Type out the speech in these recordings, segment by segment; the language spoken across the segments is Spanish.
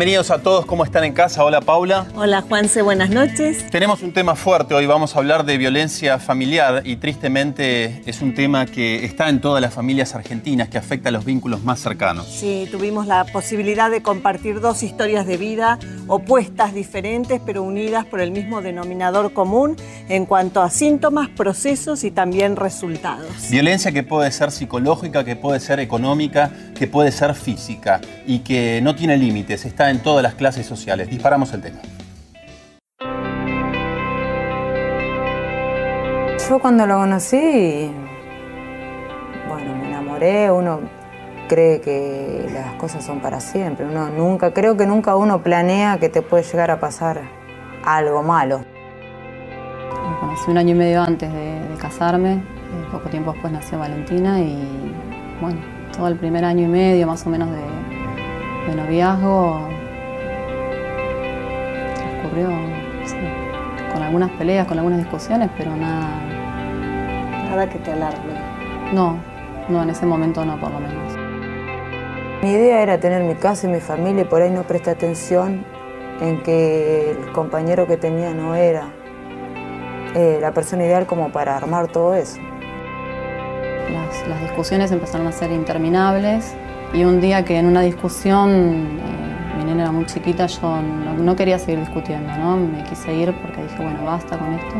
Bienvenidos a todos, ¿cómo están en casa? Hola Paula. Hola Juanse, buenas noches. Tenemos un tema fuerte hoy, vamos a hablar de violencia familiar y tristemente es un tema que está en todas las familias argentinas, que afecta a los vínculos más cercanos. Sí, tuvimos la posibilidad de compartir dos historias de vida opuestas, diferentes, pero unidas por el mismo denominador común en cuanto a síntomas, procesos y también resultados. Violencia que puede ser psicológica, que puede ser económica, que puede ser física y que no tiene límites, está en todas las clases sociales. Disparamos el tema. Yo cuando lo conocí, bueno, me enamoré. Uno cree que las cosas son para siempre. Creo que nunca uno planea que te puede llegar a pasar algo malo. Lo conocí 1 año y medio antes de casarme. Poco tiempo después nació Valentina y bueno, todo el primer año y medio más o menos de noviazgo transcurrió sí, con algunas peleas, con algunas discusiones, pero nada... Nada que te alarme. No, en ese momento no, por lo menos. Mi idea era tener mi casa y mi familia y por ahí no presté atención en que el compañero que tenía no era la persona ideal como para armar todo eso. Las discusiones empezaron a ser interminables y un día que en una discusión, mi nena era muy chiquita, yo no quería seguir discutiendo, ¿no? Me quise ir porque dije, bueno, basta con esto.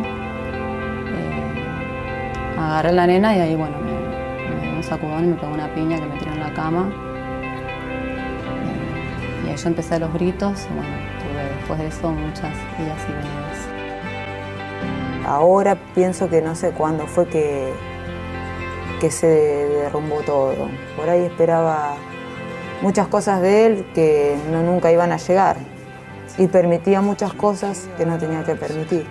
Agarré a la nena y ahí, bueno, me dio un sacudón y me pegó una piña que me tiró en la cama. Y ahí yo empecé los gritos y bueno, tuve después de eso muchas idas y venidas. Ahora pienso que no sé cuándo fue que se derrumbó todo. Por ahí esperaba muchas cosas de él que nunca iban a llegar y permitía muchas cosas que no tenía que permitir.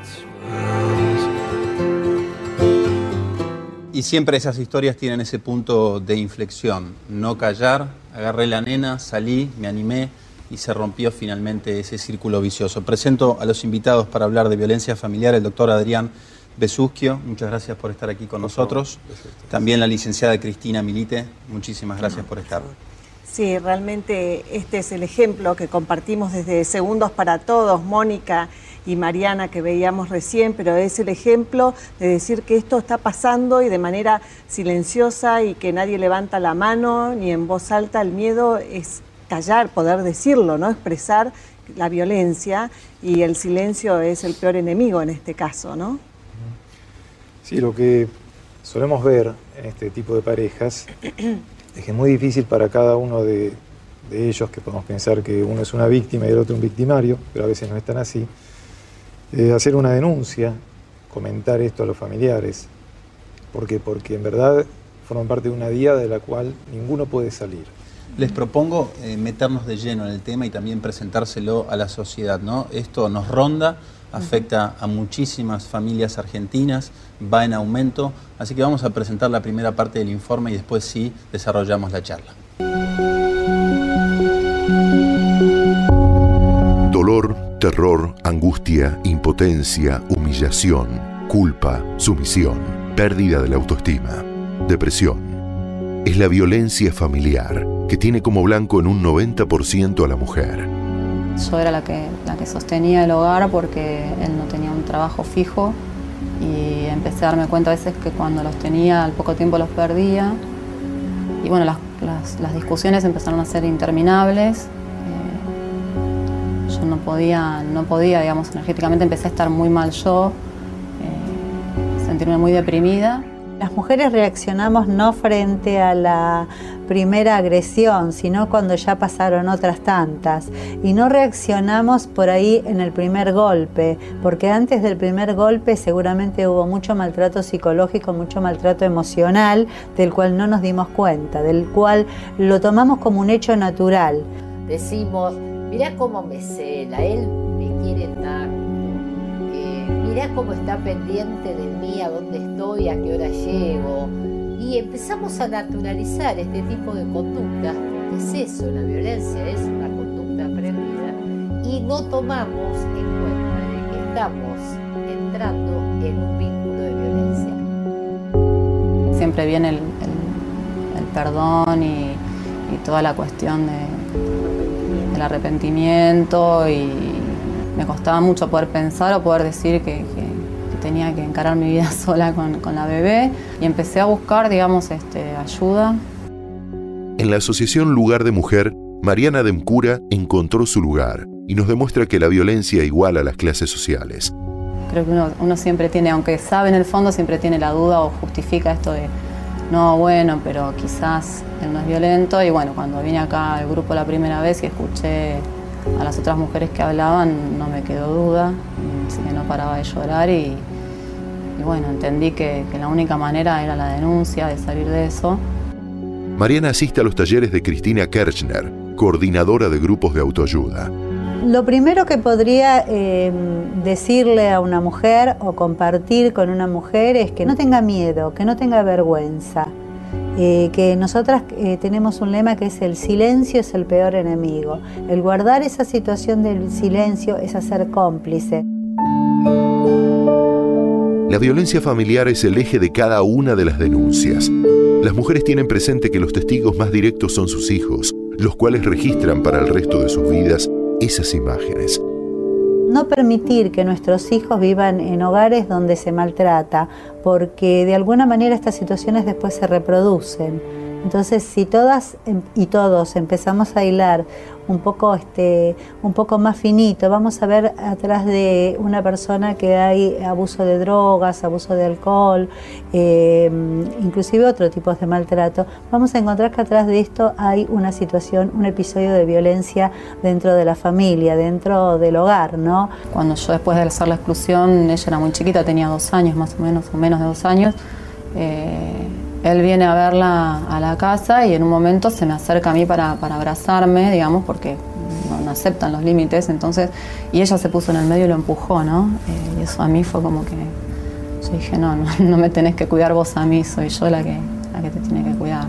Y siempre esas historias tienen ese punto de inflexión. No callar, agarré la nena, salí, me animé y se rompió finalmente ese círculo vicioso. Presento a los invitados para hablar de violencia familiar, el doctor Adrián Besuschio, muchas gracias por estar aquí con nosotros. También la licenciada Cristina Milite, muchísimas gracias por estar. Sí, realmente este es el ejemplo que compartimos desde Segundos para Todos, Mónica y Mariana, que veíamos recién, pero es el ejemplo de decir que esto está pasando y de manera silenciosa y que nadie levanta la mano ni en voz alta. El miedo es callar, poder decirlo, ¿no? Expresar la violencia, y el silencio es el peor enemigo en este caso, ¿no? Sí, lo que solemos ver en este tipo de parejas es que es muy difícil para cada uno de ellos, que podemos pensar que uno es una víctima y el otro un victimario, pero a veces no es tan así, hacer una denuncia, comentar esto a los familiares. ¿Por qué? Porque en verdad forman parte de una diada de la cual ninguno puede salir. Les propongo meternos de lleno en el tema y también presentárselo a la sociedad, ¿no? Esto nos ronda, afecta a muchísimas familias argentinas, va en aumento, así que vamos a presentar la primera parte del informe y después sí desarrollamos la charla. Dolor, terror, angustia, impotencia, humillación, culpa, sumisión, pérdida de la autoestima, depresión. Es la violencia familiar que tiene como blanco en un 90% a la mujer. Yo era la que sostenía el hogar porque él no tenía un trabajo fijo y empecé a darme cuenta a veces que cuando los tenía al poco tiempo los perdía. Y bueno, las discusiones empezaron a ser interminables. Yo no podía, digamos, energéticamente empecé a estar muy mal yo, sentirme muy deprimida. Las mujeres reaccionamos no frente a la primera agresión, sino cuando ya pasaron otras tantas. Y no reaccionamos por ahí en el primer golpe, porque antes del primer golpe seguramente hubo mucho maltrato psicológico, mucho maltrato emocional, del cual no nos dimos cuenta, del cual lo tomamos como un hecho natural. Decimos, mirá cómo me cela, él me quiere tanto. Mirá cómo está pendiente de mí, a dónde estoy, a qué hora llego. Y empezamos a naturalizar este tipo de conductas, porque es eso, la violencia es una conducta aprendida, y no tomamos en cuenta de que estamos entrando en un vínculo de violencia. Siempre viene el perdón y toda la cuestión de el arrepentimiento y me costaba mucho poder pensar o poder decir que tenía que encarar mi vida sola con la bebé y empecé a buscar, digamos, ayuda. En la asociación Lugar de Mujer, Mariana Demcura encontró su lugar y nos demuestra que la violencia iguala a las clases sociales. Creo que uno siempre tiene, aunque sabe en el fondo, siempre tiene la duda o justifica esto de no, bueno, pero quizás él no es violento. Y bueno, cuando vine acá al grupo la primera vez y escuché a las otras mujeres que hablaban, no me quedó duda, así que no paraba de llorar y bueno, entendí que la única manera era la denuncia, de salir de eso. Mariana asiste a los talleres de Cristina Kirchner, coordinadora de grupos de autoayuda. Lo primero que podría decirle a una mujer o compartir con una mujer es que no tenga miedo, que no tenga vergüenza. Que nosotras tenemos un lema que es el silencio es el peor enemigo. El guardar esa situación del silencio es hacer cómplice. La violencia familiar es el eje de cada una de las denuncias. Las mujeres tienen presente que los testigos más directos son sus hijos, los cuales registran para el resto de sus vidas esas imágenes. No permitir que nuestros hijos vivan en hogares donde se maltrata, porque de alguna manera estas situaciones después se reproducen. Entonces, si todas y todos empezamos a hilar un poco más finito, vamos a ver atrás de una persona que hay abuso de drogas, abuso de alcohol, inclusive otro tipo de maltrato, vamos a encontrar que atrás de esto hay una situación, un episodio de violencia dentro de la familia, dentro del hogar, ¿no? Cuando yo después de hacer la exclusión, ella era muy chiquita, tenía 2 años más o menos de 2 años, él viene a verla a la casa y en un momento se me acerca a mí para abrazarme, digamos, porque no aceptan los límites, entonces, y ella se puso en el medio y lo empujó, ¿no? Y eso a mí fue como que yo dije, no me tenés que cuidar vos a mí, soy yo la que te tiene que cuidar.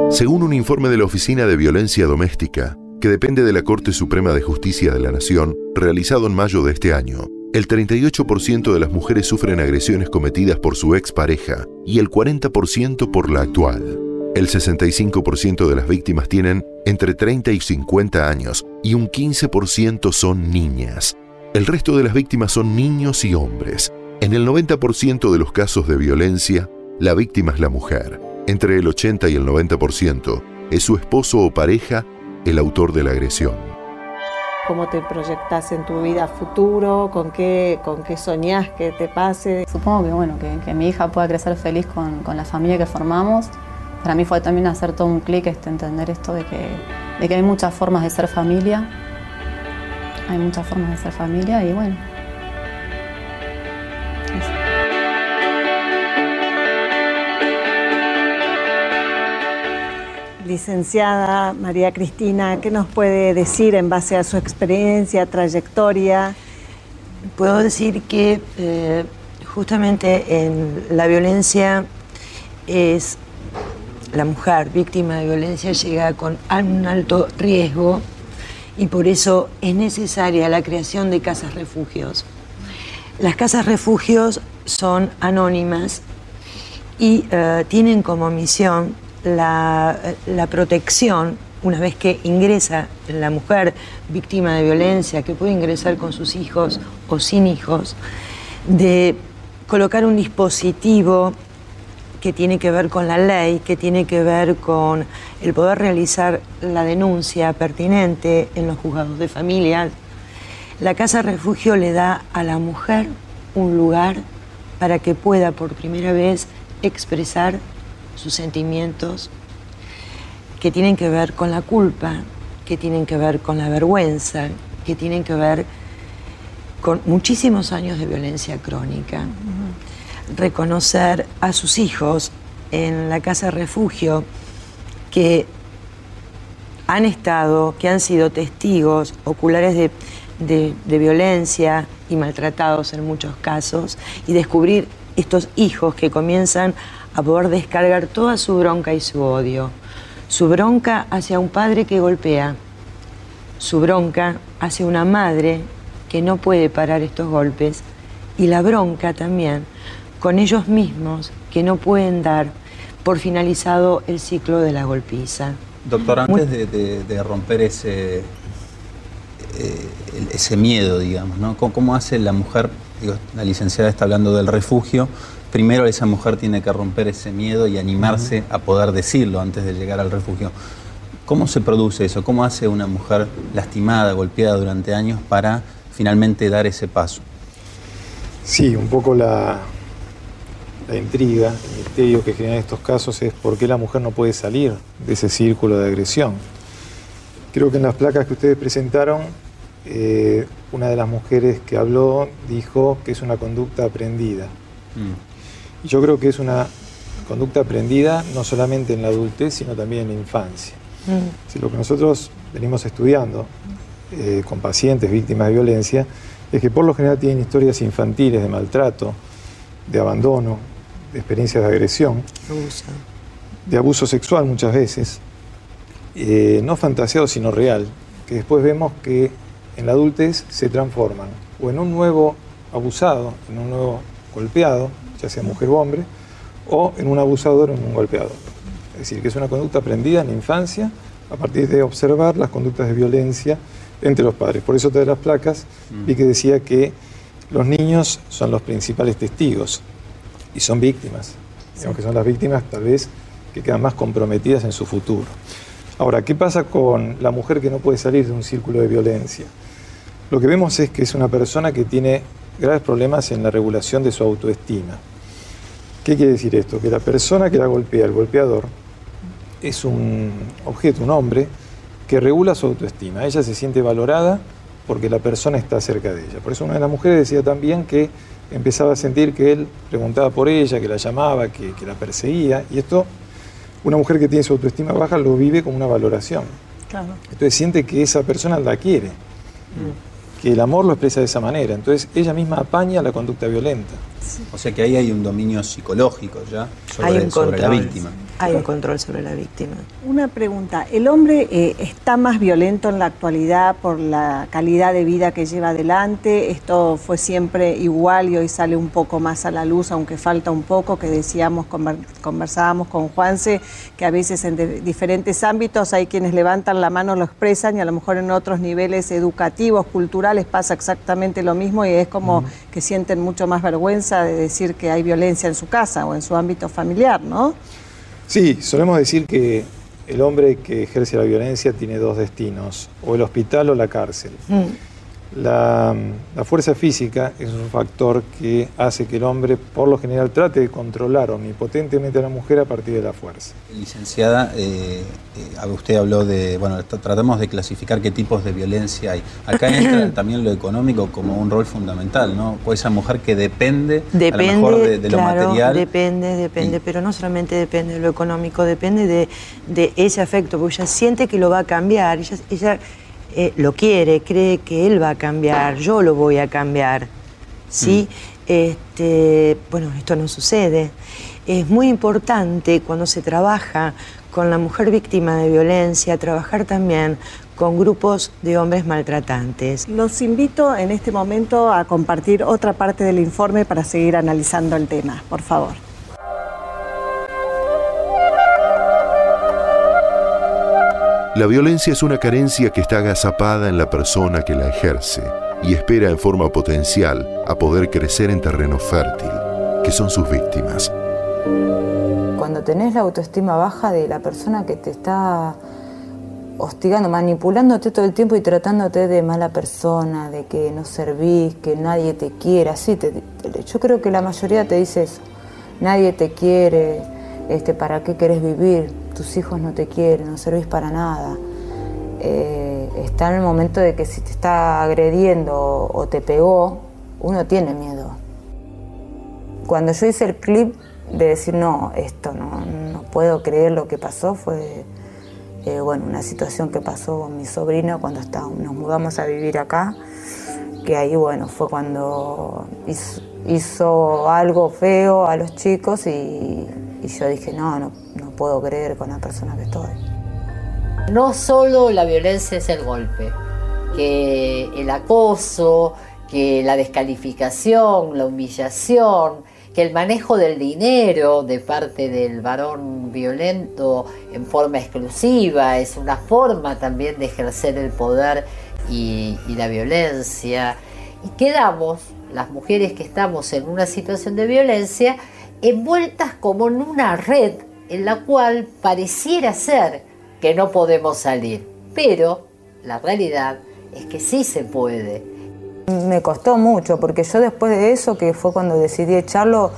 Según un informe de la Oficina de Violencia Doméstica, que depende de la Corte Suprema de Justicia de la Nación, realizado en mayo de este año, el 38% de las mujeres sufren agresiones cometidas por su expareja y el 40% por la actual. El 65% de las víctimas tienen entre 30 y 50 años y un 15% son niñas. El resto de las víctimas son niños y hombres. En el 90% de los casos de violencia, la víctima es la mujer. Entre el 80 y el 90% es su esposo o pareja el autor de la agresión. ¿Cómo te proyectás en tu vida futuro? ¿Con qué soñás que te pase? Supongo que, bueno, que mi hija pueda crecer feliz con la familia que formamos. Para mí fue también hacer todo un clic, entender esto de que hay muchas formas de ser familia. Hay muchas formas de ser familia y bueno. Eso. Licenciada María Cristina, ¿qué nos puede decir en base a su experiencia, trayectoria? Puedo decir que justamente en la violencia es la mujer víctima de violencia llega con un alto riesgo y por eso es necesaria la creación de casas refugios. Las casas refugios son anónimas y tienen como misión la protección, una vez que ingresa la mujer víctima de violencia, que puede ingresar con sus hijos o sin hijos, de colocar un dispositivo que tiene que ver con la ley, que tiene que ver con el poder realizar la denuncia pertinente en los juzgados de familia. La casa refugio le da a la mujer un lugar para que pueda por primera vez expresar sus sentimientos que tienen que ver con la culpa, que tienen que ver con la vergüenza, que tienen que ver con muchísimos años de violencia crónica. Reconocer a sus hijos en la casa refugio que han estado, que han sido testigos oculares de violencia y maltratados en muchos casos, y descubrir estos hijos que comienzan a poder descargar toda su bronca y su odio. Su bronca hacia un padre que golpea, su bronca hacia una madre que no puede parar estos golpes, y la bronca también con ellos mismos que no pueden dar por finalizado el ciclo de la golpiza. Doctor, antes de romper ese miedo, digamos, ¿no? ¿Cómo hace la mujer? Digo, la licenciada está hablando del refugio. Primero esa mujer tiene que romper ese miedo y animarse a poder decirlo antes de llegar al refugio. ¿Cómo se produce eso? ¿Cómo hace una mujer lastimada, golpeada durante años para finalmente dar ese paso? Sí, un poco la intriga, el misterio que generan estos casos es por qué la mujer no puede salir de ese círculo de agresión. Creo que en las placas que ustedes presentaron, una de las mujeres que habló dijo que es una conducta aprendida. Y yo creo que es una conducta aprendida no solamente en la adultez, sino también en la infancia. Si lo que nosotros venimos estudiando con pacientes víctimas de violencia es que por lo general tienen historias infantiles de maltrato, de abandono, de experiencias de agresión, de abuso sexual muchas veces, no fantaseado sino real, que después vemos que en la adultez se transforman o en un nuevo abusado, en un nuevo golpeado, ya sea mujer o hombre, o en un abusador o en un golpeador. Es decir, que es una conducta aprendida en la infancia a partir de observar las conductas de violencia entre los padres. Por eso todas las placas vi que decía que los niños son los principales testigos y son víctimas, digamos que son las víctimas tal vez que quedan más comprometidas en su futuro. Ahora, ¿qué pasa con la mujer que no puede salir de un círculo de violencia? Lo que vemos es que es una persona que tiene graves problemas en la regulación de su autoestima. ¿Qué quiere decir esto? Que la persona que la golpea, el golpeador, es un objeto, un hombre, que regula su autoestima. Ella se siente valorada porque la persona está cerca de ella. Por eso una de las mujeres decía también que empezaba a sentir que él preguntaba por ella, que la llamaba, que la perseguía. Y esto, una mujer que tiene su autoestima baja lo vive como una valoración. Claro. Entonces siente que esa persona la quiere, que el amor lo expresa de esa manera. Entonces ella misma apaña la conducta violenta. Sí. O sea que ahí hay un dominio psicológico ya sobre la víctima. Hay un control sobre la víctima. Una pregunta, ¿el hombre está más violento en la actualidad por la calidad de vida que lleva adelante? ¿Esto fue siempre igual y hoy sale un poco más a la luz, aunque falta un poco, que decíamos, conversábamos con Juanse, que a veces en diferentes ámbitos hay quienes levantan la mano, lo expresan, y a lo mejor en otros niveles educativos, culturales pasa exactamente lo mismo, y es como que sienten mucho más vergüenza de decir que hay violencia en su casa o en su ámbito familiar, ¿no? Sí, solemos decir que el hombre que ejerce la violencia tiene dos destinos, o el hospital o la cárcel. La fuerza física es un factor que hace que el hombre, por lo general, trate de controlar omnipotentemente a la mujer a partir de la fuerza. Licenciada, usted habló de, bueno, tratamos de clasificar qué tipos de violencia hay. Acá entra también lo económico como un rol fundamental, ¿no? O esa mujer que depende a lo mejor de lo material. Depende, pero no solamente depende de lo económico, depende de ese afecto, porque ella siente que lo va a cambiar, ella lo quiere, cree que él va a cambiar, yo lo voy a cambiar, ¿sí? Bueno, esto no sucede. Es muy importante cuando se trabaja con la mujer víctima de violencia, trabajar también con grupos de hombres maltratantes. Los invito en este momento a compartir otra parte del informe para seguir analizando el tema, por favor. La violencia es una carencia que está agazapada en la persona que la ejerce y espera en forma potencial a poder crecer en terreno fértil, que son sus víctimas. Cuando tenés la autoestima baja de la persona que te está hostigando, manipulándote todo el tiempo y tratándote de mala persona, de que no servís, que nadie te quiere, así yo creo que la mayoría te dice eso. Nadie te quiere, ¿para qué querés vivir? Tus hijos no te quieren, no servís para nada. Está en el momento de que si te está agrediendo o te pegó, uno tiene miedo. Cuando yo hice el clip de decir, no, esto no puedo creer lo que pasó, fue bueno, una situación que pasó con mi sobrino cuando nos mudamos a vivir acá, que ahí, bueno, fue cuando hizo algo feo a los chicos y yo dije, no puedo creer con la persona que estoy. No solo la violencia es el golpe, que el acoso, que la descalificación, la humillación, que el manejo del dinero de parte del varón varón violento en forma exclusiva, es una forma también de ejercer el poder y la violencia. Y quedamos, las mujeres que estamos en una situación de violencia, envueltas como en una red en la cual pareciera ser que no podemos salir. Pero la realidad es que sí se puede. Me costó mucho, porque yo después de eso, que fue cuando decidí echarlo,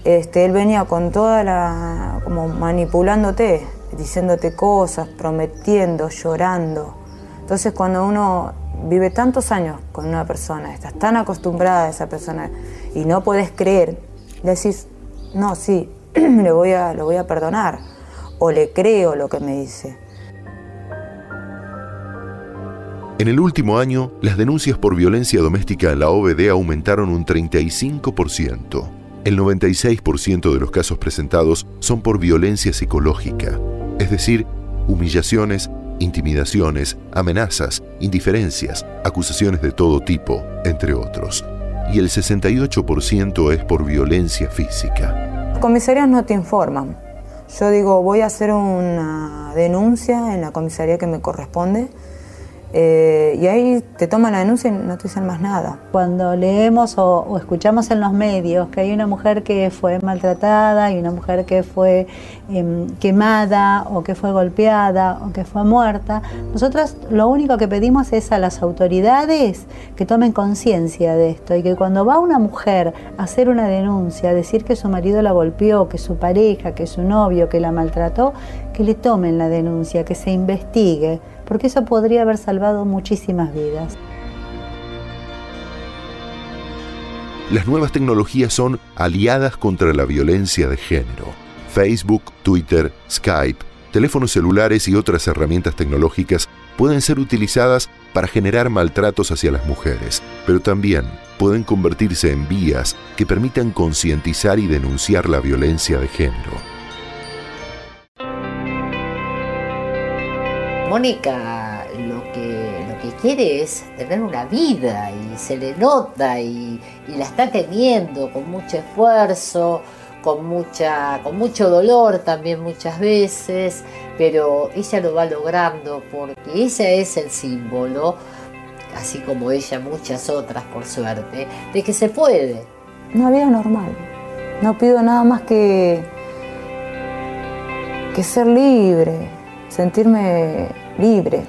él venía con toda la... como manipulándote, diciéndote cosas, prometiendo, llorando. Entonces cuando uno vive tantos años con una persona, estás tan acostumbrada a esa persona y no puedes creer, decís, no, sí, lo voy a perdonar, o le creo lo que me dice. En el último año, las denuncias por violencia doméstica en la OVD aumentaron un 35%. El 96% de los casos presentados son por violencia psicológica, es decir, humillaciones, intimidaciones, amenazas, indiferencias, acusaciones de todo tipo, entre otros. Y el 68% es por violencia física. Las comisarías no te informan. Yo digo, voy a hacer una denuncia en la comisaría que me corresponde, y ahí te toman la denuncia y no te dicen más nada. Cuando leemos o escuchamos en los medios que hay una mujer que fue maltratada y una mujer que fue quemada o que fue golpeada o que fue muerta, nosotros lo único que pedimos es a las autoridades que tomen conciencia de esto y que cuando va una mujer a hacer una denuncia, a decir que su marido la golpeó, que su pareja, que su novio, que la maltrató, que le tomen la denuncia, que se investigue, porque eso podría haber salvado muchísimas vidas. Las nuevas tecnologías son aliadas contra la violencia de género. Facebook, Twitter, Skype, teléfonos celulares y otras herramientas tecnológicas pueden ser utilizadas para generar maltratos hacia las mujeres, pero también pueden convertirse en vías que permitan concientizar y denunciar la violencia de género. Mónica lo que quiere es tener una vida y se le nota y la está teniendo con mucho esfuerzo, con mucho dolor también muchas veces, pero ella lo va logrando porque ella es el símbolo, así como ella muchas otras por suerte, de que se puede. Una vida normal. No pido nada más que ser libre, sentirme libre,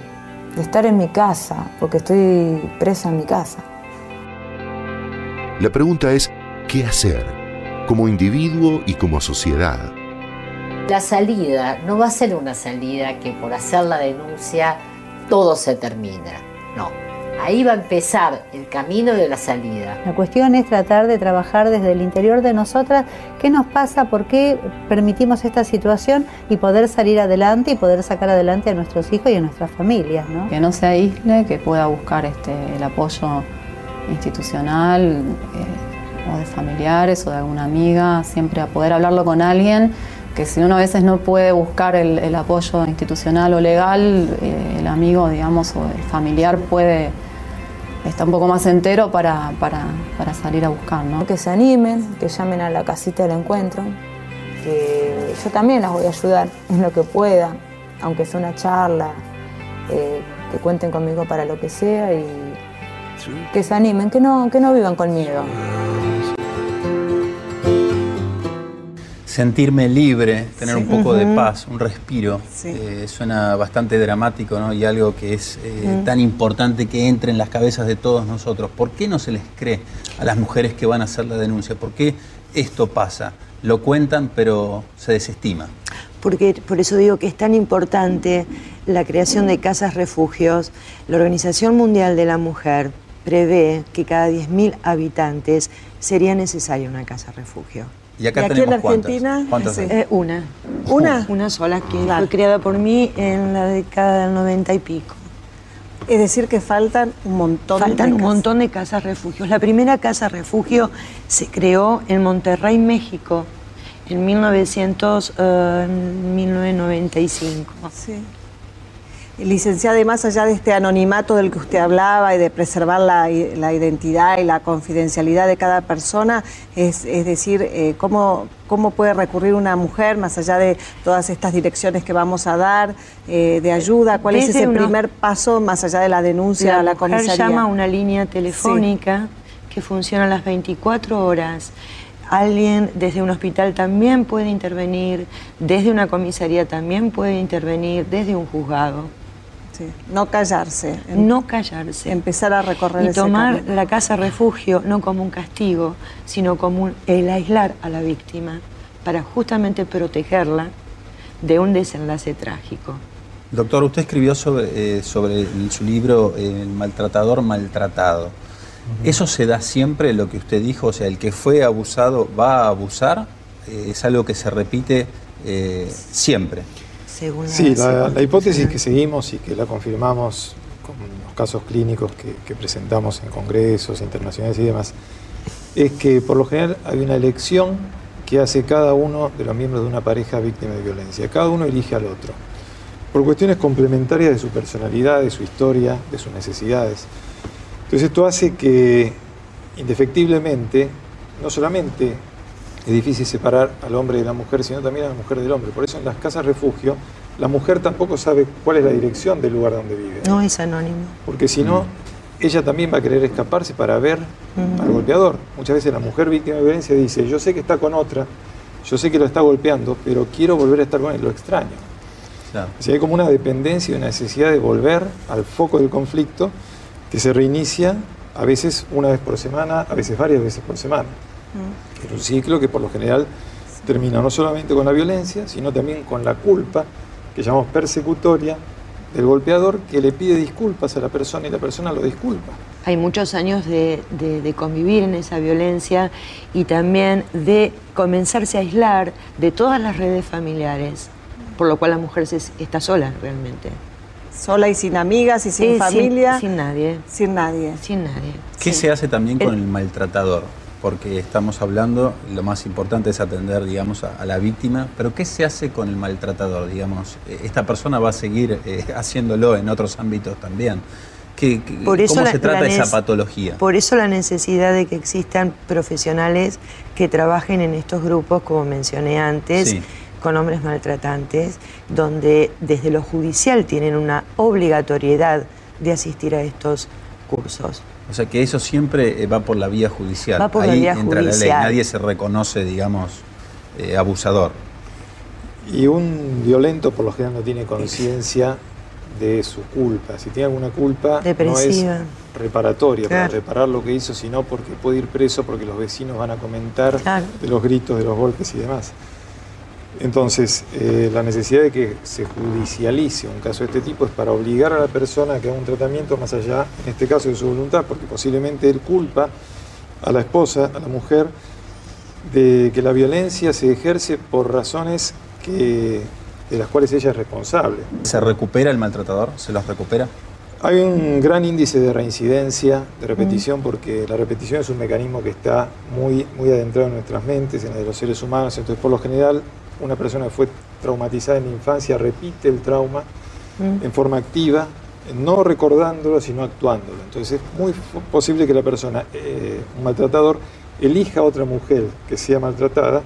de estar en mi casa, porque estoy presa en mi casa. La pregunta es, ¿qué hacer? Como individuo y como sociedad. La salida no va a ser una salida que por hacer la denuncia todo se termina. No, ahí va a empezar el camino de la salida. La cuestión es tratar de trabajar desde el interior de nosotras qué nos pasa, por qué permitimos esta situación y poder salir adelante y poder sacar adelante a nuestros hijos y a nuestras familias, ¿no? Que no se aísle, que pueda buscar el apoyo institucional o de familiares o de alguna amiga, siempre a poder hablarlo con alguien, que si uno a veces no puede buscar el apoyo institucional o legal, el amigo, digamos, o el familiar está un poco más entero para salir a buscar, ¿no? Que se animen, que llamen a la casita del encuentro, que yo también las voy a ayudar en lo que pueda, aunque sea una charla, que cuenten conmigo para lo que sea y que se animen, que no vivan con miedo. Sentirme libre, tener un poco de paz, un respiro, Sí. Suena bastante dramático, ¿no? Y algo que es tan importante que entre en las cabezas de todos nosotros. ¿Por qué no se les cree a las mujeres que van a hacer la denuncia? ¿Por qué esto pasa? Lo cuentan, pero se desestima. Porque por eso digo que es tan importante la creación de casas refugios. La Organización Mundial de la Mujer prevé que cada 10.000 habitantes sería necesaria una casa refugio. Y acá ¿Y aquí tenemos en Argentina? ¿Cuántas? Sí. Una. ¿Una? Una sola que Claro. fue creada por mí en la década del 90 y pico. Es decir, que faltan un montón Faltan de un casas. montón de casas refugios. La primera casa refugio se creó en Monterrey, México, en 1995. Sí. Licenciada, y más allá de este anonimato del que usted hablaba y de preservar la identidad y la confidencialidad de cada persona, es decir, ¿cómo puede recurrir una mujer, más allá de todas estas direcciones que vamos a dar, de ayuda? ¿Cuál es ese primer paso, más allá de la denuncia a la comisaría? La mujer llama a una línea telefónica que funciona las 24 horas. Alguien desde un hospital también puede intervenir, desde una comisaría también puede intervenir, desde un juzgado. Sí. No callarse. No callarse. Empezar a recorrer ese camino. Y tomar la casa refugio no como un castigo, sino como el aislar a la víctima para justamente protegerla de un desenlace trágico. Doctor, usted escribió sobre en su libro El maltratador maltratado. ¿Eso se da siempre, lo que usted dijo? O sea, el que fue abusado va a abusar. ¿Es algo que se repite siempre? Sí, la hipótesis que seguimos y que la confirmamos con los casos clínicos que presentamos en congresos internacionales y demás, es que por lo general hay una elección que hace cada uno de los miembros de una pareja víctima de violencia. Cada uno elige al otro, por cuestiones complementarias de su personalidad, de su historia, de sus necesidades. Entonces esto hace que, indefectiblemente, no solamente es difícil separar al hombre de la mujer, sino también a la mujer del hombre. Por eso en las casas refugio, la mujer tampoco sabe cuál es la dirección del lugar donde vive. No es anónimo. Porque si no, ella también va a querer escaparse para ver al golpeador. Muchas veces la mujer víctima de violencia dice, yo sé que está con otra, yo sé que lo está golpeando, pero quiero volver a estar con él, lo extraño. Claro. O sea, hay como una dependencia y una necesidad de volver al foco del conflicto que se reinicia a veces una vez por semana, a veces varias veces por semana. Es un ciclo que por lo general termina no solamente con la violencia, sino también con la culpa, que llamamos persecutoria, del golpeador, que le pide disculpas a la persona y la persona lo disculpa. Hay muchos años de convivir en esa violencia y también de comenzarse a aislar de todas las redes familiares, por lo cual la mujer está sola realmente. Sola y sin amigas y sin familia. Sin nadie. Sin nadie. Sin nadie. ¿Qué se hace también con el maltratador? Porque estamos hablando, lo más importante es atender, digamos, a la víctima, pero ¿qué se hace con el maltratador? Digamos, esta persona va a seguir haciéndolo en otros ámbitos también. ¿Cómo se trata esa patología? Por eso la necesidad de que existan profesionales que trabajen en estos grupos, como mencioné antes, sí, con hombres maltratantes, donde desde lo judicial tienen una obligatoriedad de asistir a estos cursos. O sea que eso siempre va por la vía judicial. Va por Ahí la vía entra judicial. La ley, nadie se reconoce, digamos, abusador. Y un violento por lo general no tiene conciencia de su culpa. Si tiene alguna culpa, depresiva, no es reparatoria, claro, para reparar lo que hizo, sino porque puede ir preso, porque los vecinos van a comentar, claro, de los gritos, de los golpes y demás. Entonces, la necesidad de que se judicialice un caso de este tipo es para obligar a la persona a que haga un tratamiento más allá, en este caso, de su voluntad, porque posiblemente él culpa a la esposa, a la mujer, de que la violencia se ejerce por razones de las cuales ella es responsable. ¿Se recupera el maltratador? ¿Se los recupera? Hay un gran índice de reincidencia, de repetición, porque la repetición es un mecanismo que está muy adentrado en nuestras mentes, en la de los seres humanos. Entonces, por lo general, una persona que fue traumatizada en la infancia repite el trauma en forma activa, no recordándolo, sino actuándolo. Entonces es muy posible que la persona, un maltratador, elija a otra mujer que sea maltratada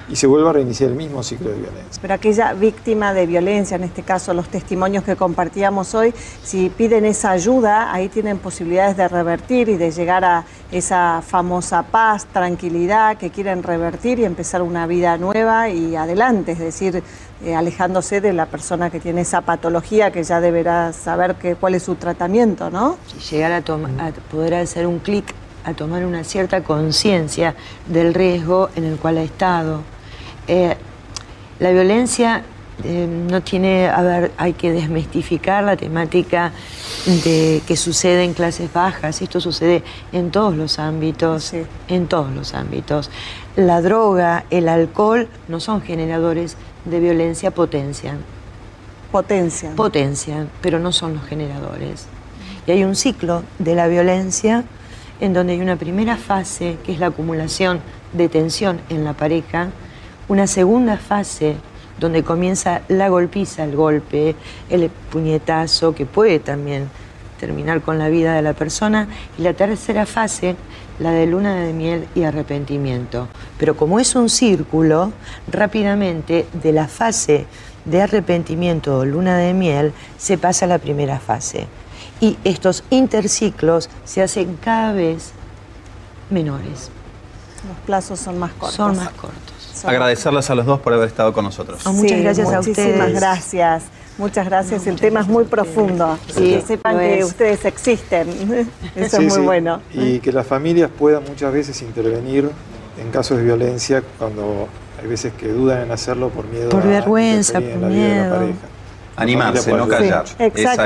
y se vuelva a reiniciar el mismo ciclo de violencia. Pero aquella víctima de violencia, en este caso los testimonios que compartíamos hoy, si piden esa ayuda, ahí tienen posibilidades de revertir y de llegar a esa famosa paz, tranquilidad que quieren revertir y empezar una vida nueva y adelante, es decir, alejándose de la persona que tiene esa patología, que ya deberá saber cuál es su tratamiento, ¿no? Llegar a poder hacer un clic, a tomar una cierta conciencia del riesgo en el cual ha estado. La violencia no tiene, hay que desmistificar la temática de que sucede en clases bajas. Esto sucede en todos los ámbitos, sí, en todos los ámbitos. La droga, el alcohol no son generadores de violencia, potencian. Potencian, pero no son los generadores. Y hay un ciclo de la violencia en donde hay una primera fase, que es la acumulación de tensión en la pareja, una segunda fase, donde comienza la golpiza, el golpe, el puñetazo, que puede también terminar con la vida de la persona, y la tercera fase, la de luna de miel y arrepentimiento. Pero como es un círculo, rápidamente de la fase de arrepentimiento o luna de miel se pasa a la primera fase. Y estos interciclos se hacen cada vez menores. Los plazos son más cortos. Son más cortos. Agradecerles a los dos por haber estado con nosotros. Muchas gracias a ustedes. Muchísimas gracias. Muchas gracias. El tema es muy profundo. Y sepan que ustedes existen. Eso es muy bueno. Y que las familias puedan muchas veces intervenir en casos de violencia cuando hay veces que dudan en hacerlo por miedo. Por vergüenza, por miedo. Vida de la pareja. Animarse, no callar. Sí, exactamente, Esa es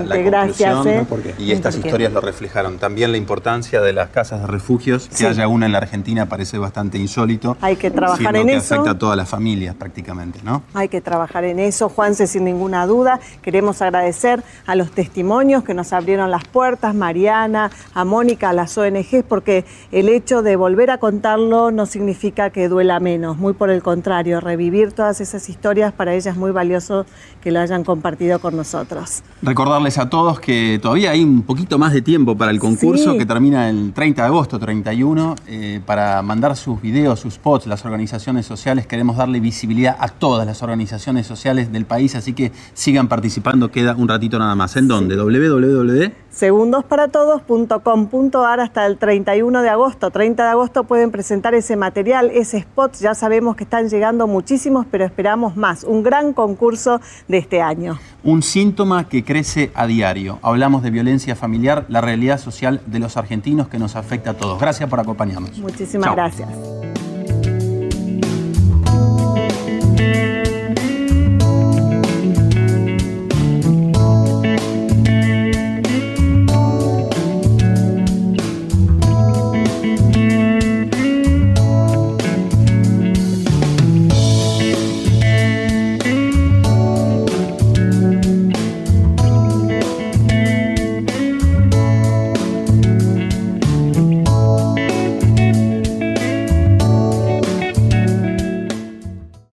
la conclusión. Gracias. Y estas historias lo reflejaron. También la importancia de las casas de refugios. Que haya una en la Argentina parece bastante insólito. Hay que trabajar en que eso. afecta a todas las familias prácticamente, ¿no? Hay que trabajar en eso, Juanse, sin ninguna duda. Queremos agradecer a los testimonios que nos abrieron las puertas, Mariana, a Mónica, a las ONGs, porque el hecho de volver a contarlo no significa que duela menos. Muy por el contrario, revivir todas esas historias para ellas es muy valioso que lo hayan compartido con nosotros. Recordarles a todos que todavía hay un poquito más de tiempo para el concurso, que termina el 30 de agosto, 31, para mandar sus videos, sus spots. Las organizaciones sociales queremos darle visibilidad a todas las organizaciones sociales del país, así que sigan participando, queda un ratito nada más. ¿En dónde? segundosparatodos.com.ar hasta el 31 de agosto. 30 de agosto pueden presentar ese material, ese spot. Ya sabemos que están llegando muchísimos, pero esperamos más. Un gran concurso de este año. Un síntoma que crece a diario. Hablamos de violencia familiar, la realidad social de los argentinos que nos afecta a todos. Gracias por acompañarnos. Muchísimas gracias.